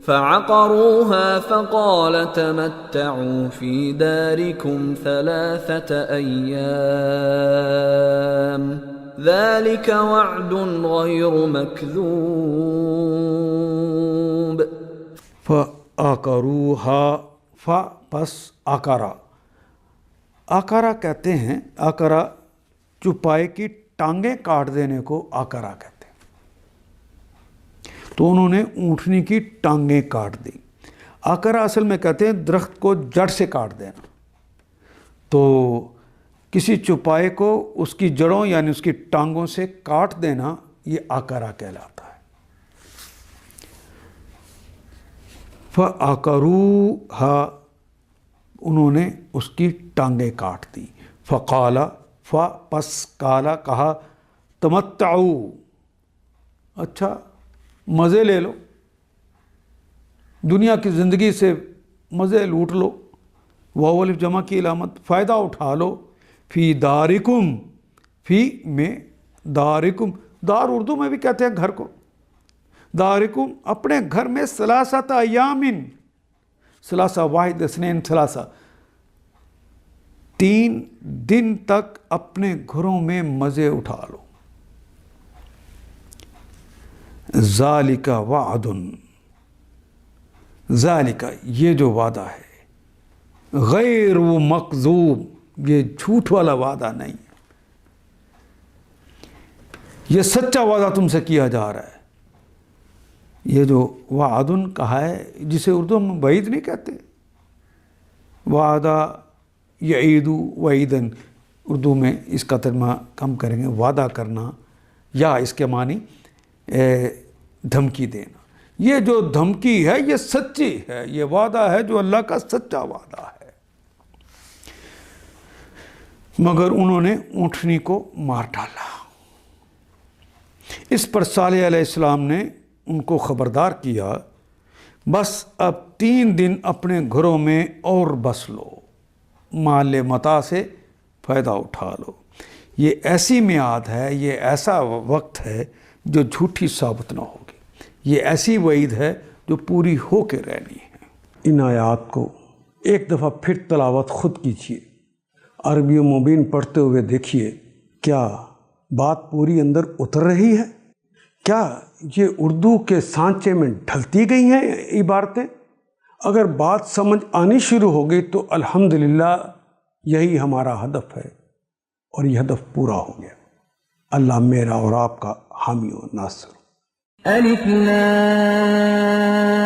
فعقروها فقال تمتعوا في داركم 3 أيام ذلك وعد غير مكذوب. فعقروها پس آکارا کہتے ہیں، آکارا چوپائے کی ٹانگیں کاٹ دینے کو آکارا کہتے ہیں. تو انہوں نے اونٹنی کی ٹانگیں کاٹ دی. آکارا اصل میں کہتے ہیں درخت کو جڑ سے کاٹ دینا. تو کسی چوپائے کو اس کی جڑوں یعنی اس کی ٹانگوں سے کاٹ دینا، یہ آکارا کہلاتا ہے. فَعَقَرُوهَا انہوں نے اس کی ٹانگیں کاٹ دی. فقال پس کالا کہا تمتعو اچھا مزے لے لو، دنیا کی زندگی سے مزے لوٹ لو. واو الف جمع کی علامت، فائدہ اٹھا لو. فی دارکم، فی میں دارکم، دار اردو میں بھی کہتے ہیں گھر کو. دارکم اپنے گھر میں 3 ایام، 3 واحد اثنین 3 دن تک اپنے گھروں میں مزے اٹھا لو. ذالک وعد، ذالک یہ جو وعدہ ہے، غیر مکذوب یہ جھوٹ والا وعدہ نہیں ہے، یہ سچا وعدہ تم سے کیا جا رہا ہے. یہ جو وعدن کہا ہے جسے اردو میں وعید نہیں کہتے، وعدہ یعید وعیدن، اردو میں اس کا ترجمہ کم کریں گے وعدہ کرنا، یا اس کے معنی دھمکی دینا. یہ جو دھمکی ہے یہ سچی ہے، یہ وعدہ ہے جو اللہ کا سچا وعدہ ہے. مگر انہوں نے اونٹنی کو مار ڈالا. اس پر صالح علیہ السلام نے ان کو خبردار کیا، بس اب 3 دن اپنے گھروں میں اور بس لو، مال متاع سے فائدہ اٹھا لو. یہ ایسی میعاد ہے، یہ ایسا وقت ہے جو جھوٹی ثابت نہ ہوگی، یہ ایسی وعید ہے جو پوری ہو کے رہنی ہے. ان آیات کو ایک دفعہ پھر تلاوت خود کیجیے، عربی مبین پڑھتے ہوئے دیکھیے کیا بات پوری اندر اتر رہی ہے، کیا یہ اردو کے سانچے میں ڈھلتی گئی ہیں عبارتیں. اگر بات سمجھ آنی شروع ہو گئی تو الحمدللہ یہی ہمارا ہدف ہے اور یہ ہدف پورا ہو گیا. اللہ میرا اور آپ کا حامی و ناصر. الف لام